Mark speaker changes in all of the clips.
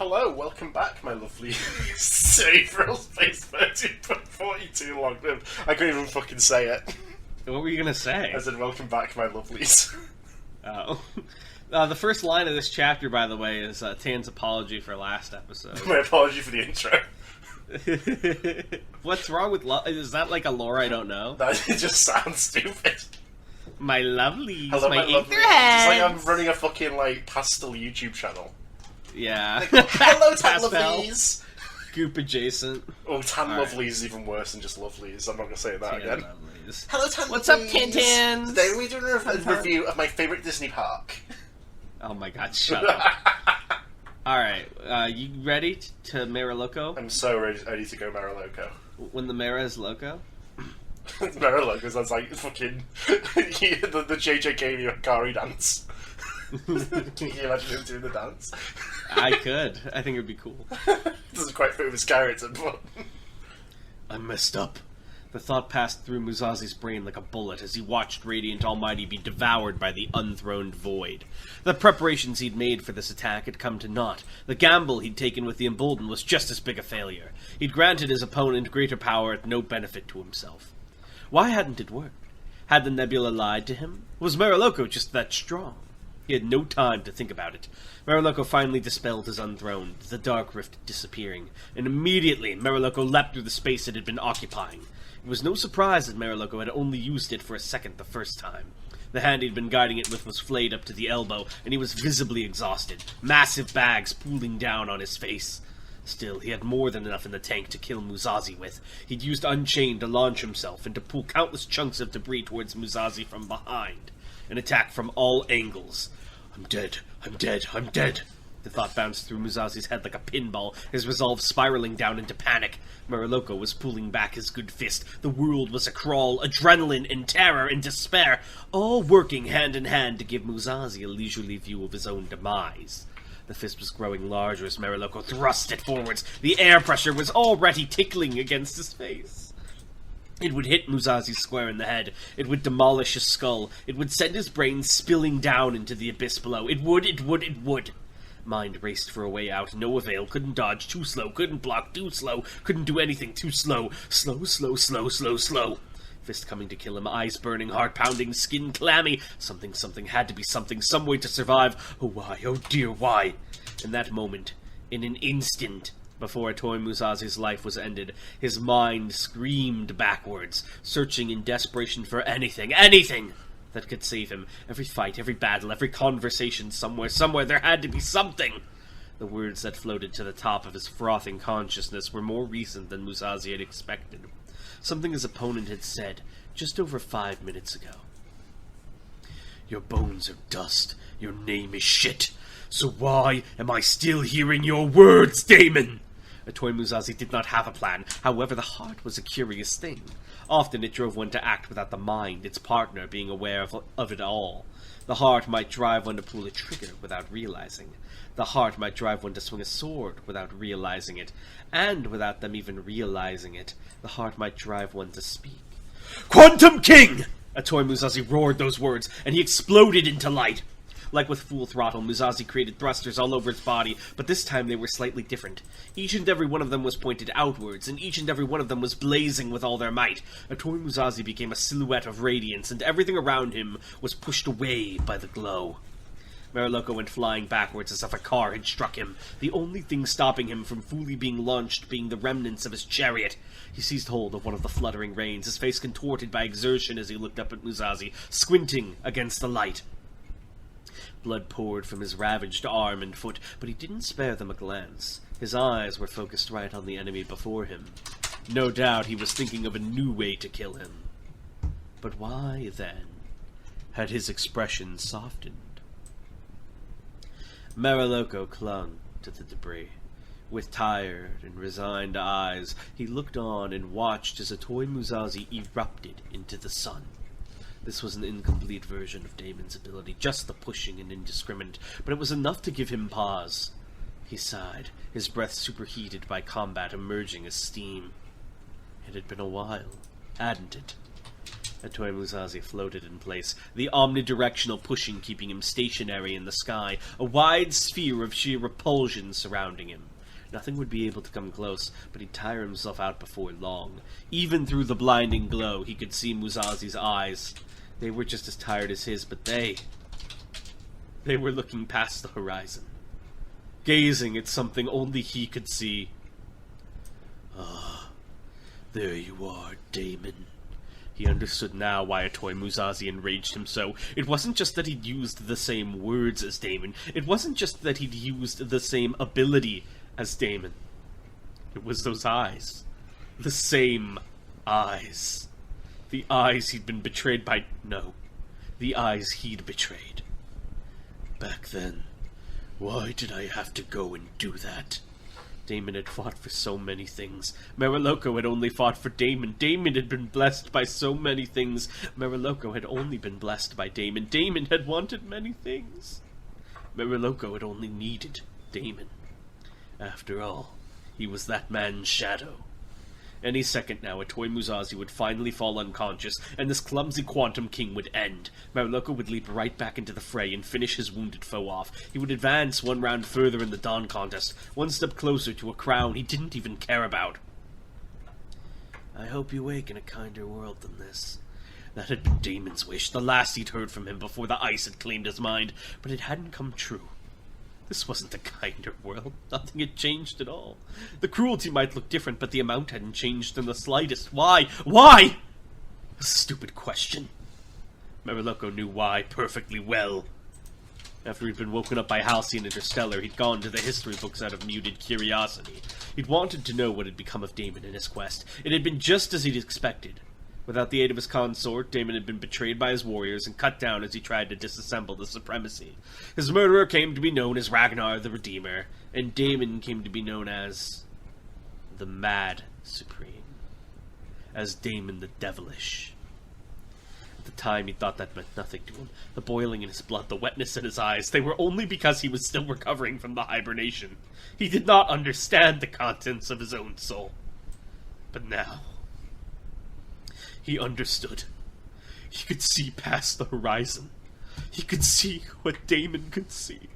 Speaker 1: Hello, welcome back, my lovely Aetheral Space 13.42 long-lived. I couldn't even fucking say it.
Speaker 2: What were you gonna say?
Speaker 1: I said, welcome back, my lovelies.
Speaker 2: Oh. The first line of this chapter, by the way, is Tan's apology for last episode.
Speaker 1: My apology for the intro.
Speaker 2: What's wrong with is that like a lore I don't know?
Speaker 1: That just sounds stupid.
Speaker 2: My lovelies,
Speaker 1: Hello, my lovelies. It's like I'm running a fucking, pastel YouTube channel.
Speaker 2: Yeah.
Speaker 1: Hello, Tan Lovelies!
Speaker 2: Goop adjacent.
Speaker 1: Oh, Tan Lovelies is even worse than just Lovelies. I'm not going to say that
Speaker 2: Tan
Speaker 1: again.
Speaker 2: Lovelies.
Speaker 1: Hello, Tan
Speaker 2: What's
Speaker 1: Lovelies!
Speaker 2: up, Tintins?
Speaker 1: Today we're doing a review of my favourite Disney park.
Speaker 2: Oh my god, shut up. Alright, you ready to Mariloco?
Speaker 1: I'm so ready to go Mariloco.
Speaker 2: When the Mara is loco?
Speaker 1: Mariloco sounds like fucking the JJK Yokari dance. Can you imagine him doing the dance?
Speaker 2: I could. I think it would be cool.
Speaker 1: Doesn't quite fit with his character, but...
Speaker 2: I messed up. The thought passed through Musazi's brain like a bullet as he watched Radiant Almighty be devoured by the unthroned void. The preparations he'd made for this attack had come to naught. The gamble he'd taken with the Emboldened was just as big a failure. He'd granted his opponent greater power at no benefit to himself. Why hadn't it worked? Had the nebula lied to him? Was Mariloco just that strong? He had no time to think about it. Mariloco finally dispelled his unthroned, the dark rift disappearing, and immediately Mariloco leapt through the space it had been occupying. It was no surprise that Mariloco had only used it for a second the first time. The hand he'd been guiding it with was flayed up to the elbow, and he was visibly exhausted, massive bags pooling down on his face. Still, he had more than enough in the tank to kill Musazi with. He'd used Unchained to launch himself and to pull countless chunks of debris towards Musazi from behind. An attack from all angles. I'm dead, I'm dead, I'm dead. The thought bounced through Musazi's head like a pinball, his resolve spiraling down into panic. Mariloco was pulling back his good fist. The world was a crawl, adrenaline and terror and despair, all working hand in hand to give Musazi a leisurely view of his own demise. The fist was growing larger as Mariloco thrust it forwards. The air pressure was already tickling against his face. It would hit Musazi square in the head. It would demolish his skull. It would send his brain spilling down into the abyss below. It would. Mind raced for a way out. No avail. Couldn't dodge. Too slow. Couldn't block. Too slow. Couldn't do anything. Too slow. Slow. Fist coming to kill him. Eyes burning. Heart pounding. Skin clammy. Something had to be something. Some way to survive. Oh, why? Oh, dear, why? In that moment, in an instant... Before Toy Musazi's life was ended, his mind screamed backwards, searching in desperation for anything that could save him. Every fight, every battle, every conversation, somewhere, there had to be something. The words that floated to the top of his frothing consciousness were more recent than Musazi had expected. Something his opponent had said just over 5 minutes ago. Your bones are dust. Your name is shit. So why am I still hearing your words, Damon? Toy Musazi did not have a plan. However, the heart was a curious thing. Often it drove one to act without the mind, its partner, being aware of it all. The heart might drive one to pull a trigger without realizing. The heart might drive one to swing a sword without realizing it. And without them even realizing it, the heart might drive one to speak. Quantum King! Toy Musazi roared those words, and he exploded into light. Like with full throttle, Musazi created thrusters all over its body, but this time they were slightly different. Each and every one of them was pointed outwards, and each and every one of them was blazing with all their might. Toy Musazi became a silhouette of radiance, and everything around him was pushed away by the glow. Mariloco went flying backwards as if a car had struck him, the only thing stopping him from fully being launched being the remnants of his chariot. He seized hold of one of the fluttering reins, his face contorted by exertion as he looked up at Musazi, squinting against the light. Blood poured from his ravaged arm and foot, but he didn't spare them a glance. His eyes were focused right on the enemy before him. No doubt he was thinking of a new way to kill him. But why, then, had his expression softened? Mariloco clung to the debris. With tired and resigned eyes, he looked on and watched as Toy Musazi erupted into the sun. This was an incomplete version of Damon's ability, just the pushing and indiscriminate, but it was enough to give him pause. He sighed, his breath superheated by combat emerging as steam. It had been a while, hadn't it? Atoy Musashi floated in place, the omnidirectional pushing keeping him stationary in the sky, a wide sphere of sheer repulsion surrounding him. Nothing would be able to come close, but he'd tire himself out before long. Even through the blinding glow, he could see Musashi's eyes. They were just as tired as his, but they were looking past the horizon, gazing at something only he could see. "Ah, there you are, Damon." He understood now why Atoy Musashi enraged him so. It wasn't just that he'd used the same words as Damon. It wasn't just that he'd used the same ability as Damon. It was those eyes. The same eyes. The eyes he'd been betrayed by... No. The eyes he'd betrayed. Back then, why did I have to go and do that? Damon had fought for so many things. Meriloko had only fought for Damon. Damon had been blessed by so many things. Meriloko had only been blessed by Damon. Damon had wanted many things. Meriloko had only needed Damon. After all, he was that man's shadow. Any second now, Atoy Musashi would finally fall unconscious, and this clumsy Quantum King would end. Meriloko would leap right back into the fray and finish his wounded foe off. He would advance one round further in the Dawn contest, one step closer to a crown he didn't even care about. "I hope you wake in a kinder world than this." That had been Damon's wish, the last he'd heard from him before the ice had claimed his mind, but it hadn't come true. This wasn't a kinder world. Nothing had changed at all. The cruelty might look different, but the amount hadn't changed in the slightest. Why? Why? A stupid question. Meriloko knew why perfectly well. After he'd been woken up by Halcyon Interstellar, he'd gone to the history books out of muted curiosity. He'd wanted to know what had become of Damon in his quest. It had been just as he'd expected. Without the aid of his consort, Damon had been betrayed by his warriors and cut down as he tried to disassemble the supremacy. His murderer came to be known as Ragnar the Redeemer, and Damon came to be known as the Mad Supreme. As Damon the Devilish. At the time, he thought that meant nothing to him. The boiling in his blood, the wetness in his eyes, they were only because he was still recovering from the hibernation. He did not understand the contents of his own soul. But now... he understood. He could see past the horizon. He could see what Damon could see.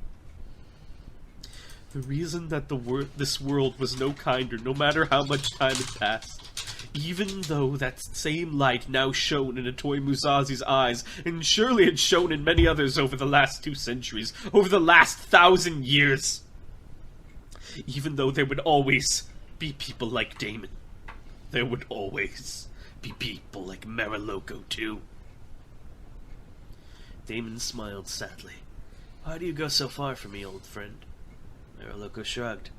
Speaker 2: The reason that this world was no kinder, no matter how much time had passed, even though that same light now shone in Atoy Musashi's eyes, and surely had shone in many others over the last 2 centuries, over the last 1,000 years. Even though there would always be people like Damon, there would always be people like Meriloko, too. Damon smiled sadly. "Why do you go so far from me, old friend?" Meriloko shrugged.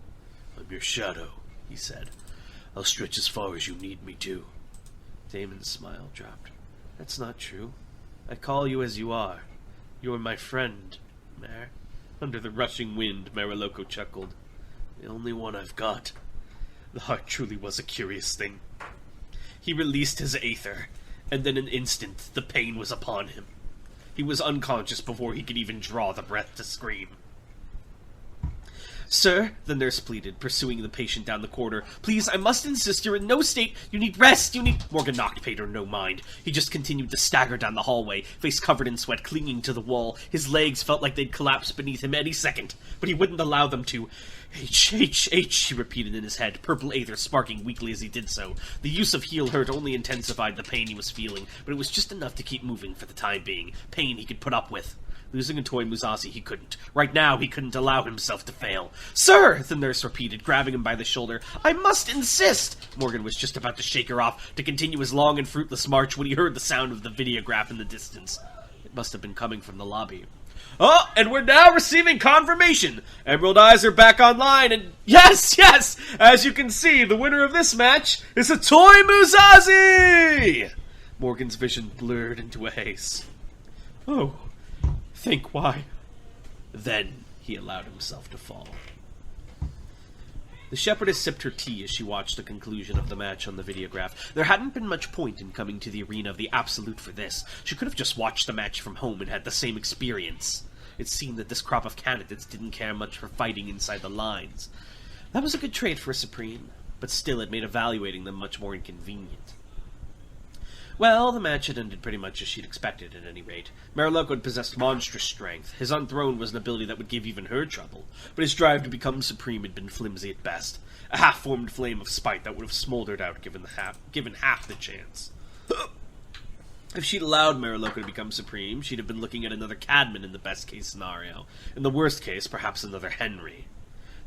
Speaker 2: "I'm your shadow," he said. "I'll stretch as far as you need me to." Damon's smile dropped. "That's not true. I call you as you are. You're my friend, Mer." Under the rushing wind, Meriloko chuckled. "The only one I've got." The heart truly was a curious thing. He released his aether, and in an instant the pain was upon him. He was unconscious before he could even draw the breath to scream. "Sir," the nurse pleaded, pursuing the patient down the corridor. "Please, I must insist you're in no state. You need rest, you need—" Morgan knocked Pater no mind. He just continued to stagger down the hallway, face covered in sweat, clinging to the wall. His legs felt like they'd collapse beneath him any second, but he wouldn't allow them to. "H, H, H," he repeated in his head, purple aether sparking weakly as he did so. The use of heal hurt only intensified the pain he was feeling, but it was just enough to keep moving for the time being. Pain he could put up with. Losing Atoy Musashi, he couldn't. Right now, he couldn't allow himself to fail. "Sir!" the nurse repeated, grabbing him by the shoulder. "I must insist!" Morgan was just about to shake her off to continue his long and fruitless march when he heard the sound of the videograph in the distance. It must have been coming from the lobby. "Oh, and we're now receiving confirmation! Emerald Eyes are back online, and yes! As you can see, the winner of this match is Atoy Musashi!" Morgan's vision blurred into a haze. "Oh, think why." Then he allowed himself to fall. The shepherdess sipped her tea as she watched the conclusion of the match on the videograph. There hadn't been much point in coming to the arena of the Absolute for this. She could have just watched the match from home and had the same experience. It seemed that this crop of candidates didn't care much for fighting inside the lines. That was a good trait for a Supreme, but still it made evaluating them much more inconvenient. Well, the match had ended pretty much as she'd expected, at any rate. Mariloko had possessed monstrous strength. His Unthrone was an ability that would give even her trouble, but his drive to become supreme had been flimsy at best. A half-formed flame of spite that would have smoldered out given half the chance. If she'd allowed Mariloko to become supreme, she'd have been looking at another Cadman in the best-case scenario. In the worst case, perhaps another Henry.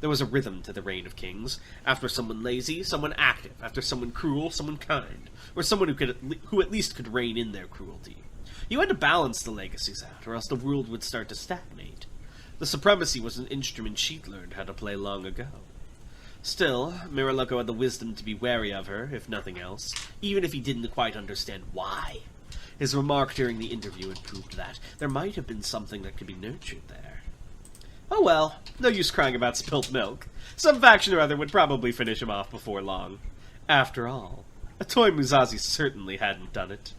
Speaker 2: There was a rhythm to the reign of kings. After someone lazy, someone active. After someone cruel, someone kind. Or someone who at least could rein in their cruelty. You had to balance the legacies out, or else the world would start to stagnate. The supremacy was an instrument she'd learned how to play long ago. Still, Mariloko had the wisdom to be wary of her, if nothing else, even if he didn't quite understand why. His remark during the interview had proved that there might have been something that could be nurtured there. Oh well, no use crying about spilt milk. Some faction or other would probably finish him off before long. After all, Atoy Musashi certainly hadn't done it.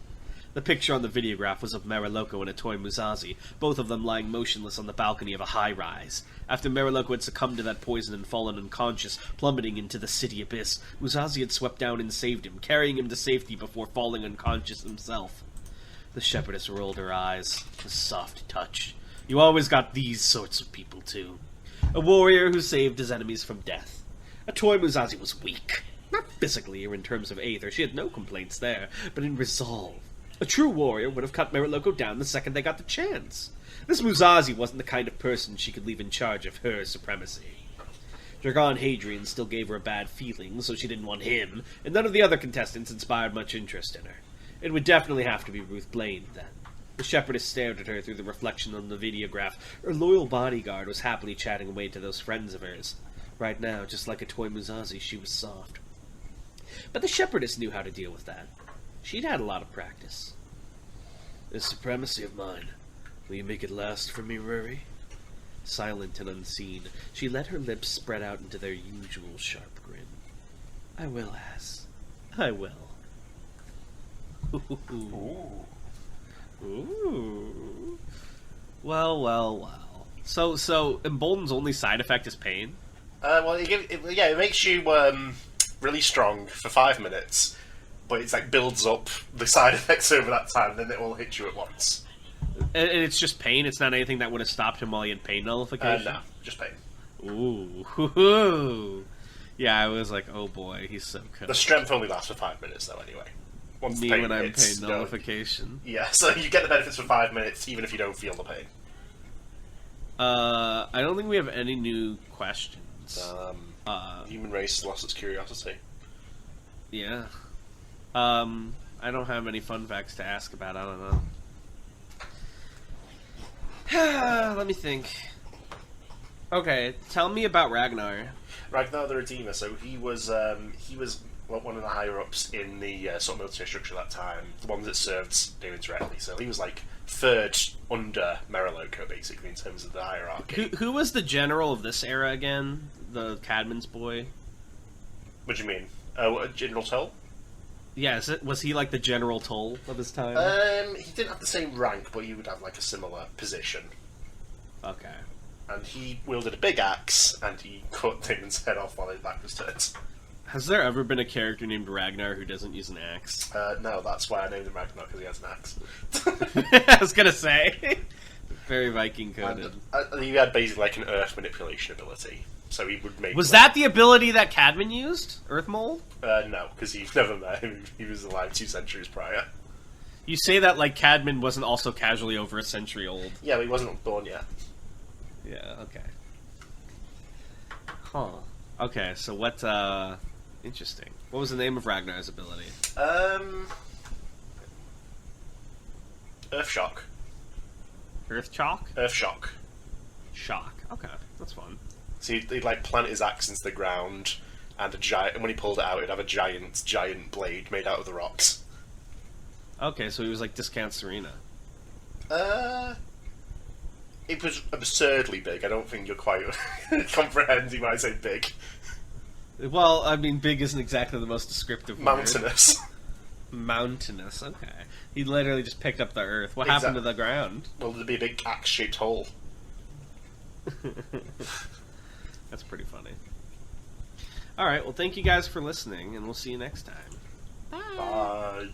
Speaker 2: The picture on the videograph was of Mariloko and Atoy Musashi, both of them lying motionless on the balcony of a high-rise. After Mariloko had succumbed to that poison and fallen unconscious, plummeting into the city abyss, Musashi had swept down and saved him, carrying him to safety before falling unconscious himself. The shepherdess rolled her eyes. A soft touch. You always got these sorts of people, too. A warrior who saved his enemies from death. Atoy Musashi was weak. Not physically or in terms of Aether, she had no complaints there, but in resolve. A true warrior would have cut Mariloko down the second they got the chance. This Musashi wasn't the kind of person she could leave in charge of her supremacy. Dragon Hadrian still gave her a bad feeling, so she didn't want him, and none of the other contestants inspired much interest in her. It would definitely have to be Ruth Blaine, then. The shepherdess stared at her through the reflection on the videograph. Her loyal bodyguard was happily chatting away to those friends of hers. Right now, just like Atoy Musashi, she was soft. But the shepherdess knew how to deal with that. She'd had a lot of practice. This supremacy of mine, will you make it last for me, Rory? Silent and unseen, she let her lips spread out into their usual sharp grin. I will, As. I will. Ooh. Ooh. Well. So, Embolden's only side effect is pain?
Speaker 1: It makes you really strong for 5 minutes, but it's like builds up the side effects over that time, and then it will hit you at once.
Speaker 2: And it's just pain? It's not anything that would have stopped him while he had pain nullification?
Speaker 1: No, just pain.
Speaker 2: Ooh. Yeah, I was like, oh boy, he's so cool.
Speaker 1: The strength only lasts for 5 minutes, though, anyway. Once
Speaker 2: Me
Speaker 1: the pain
Speaker 2: when I'm
Speaker 1: hits,
Speaker 2: pain nullification.
Speaker 1: Yeah, so you get the benefits for 5 minutes, even if you don't feel the pain.
Speaker 2: I don't think we have any new questions.
Speaker 1: Human race lost its curiosity.
Speaker 2: Yeah. I don't have any fun facts to ask about, I don't know. Let me think. Okay, tell me about Ragnar.
Speaker 1: Ragnar the Redeemer, so he was one of the higher-ups in the sort of military structure at that time, the ones that served Daemon directly, so he was like third under Mariloko, basically, in terms of the hierarchy.
Speaker 2: Who was the general of this era again? The Cadman's boy?
Speaker 1: What do you mean? General Tull?
Speaker 2: Yeah, was he like the General Tull of his time?
Speaker 1: He didn't have the same rank, but he would have like a similar position.
Speaker 2: Okay.
Speaker 1: And he wielded a big axe, and he cut Daemon's head off while his back was turned.
Speaker 2: Has there ever been a character named Ragnar who doesn't use an axe?
Speaker 1: No, that's why I named him Ragnar, because he has an axe.
Speaker 2: I was gonna say. Very Viking coded.
Speaker 1: And he had basically like an earth manipulation ability. So he would make...
Speaker 2: Was that the ability that Cadman used? Earth Mold?
Speaker 1: No, because you've never met him. He was alive 2 centuries prior.
Speaker 2: You say that like Cadman wasn't also casually over a century old.
Speaker 1: Yeah, but he wasn't born yet.
Speaker 2: Yeah, okay. Huh. Okay, so what, interesting. What was the name of Ragnar's ability?
Speaker 1: Earth Shock.
Speaker 2: Earth Chalk?
Speaker 1: Earth Shock.
Speaker 2: Shock. Okay, that's fun.
Speaker 1: So he'd like plant his axe into the ground, and when he pulled it out, it'd have a giant blade made out of the rocks.
Speaker 2: Okay, so he was like Discount Serena.
Speaker 1: It was absurdly big. I don't think you're quite comprehending when I say big.
Speaker 2: Well, I mean, big isn't exactly the most descriptive word.
Speaker 1: Mountainous.
Speaker 2: Mountainous, okay. He literally just picked up the earth. What happened to the ground?
Speaker 1: Well, there'd be a big axe-shaped hole.
Speaker 2: That's pretty funny. Alright, well thank you guys for listening, and we'll see you next time.
Speaker 1: Bye.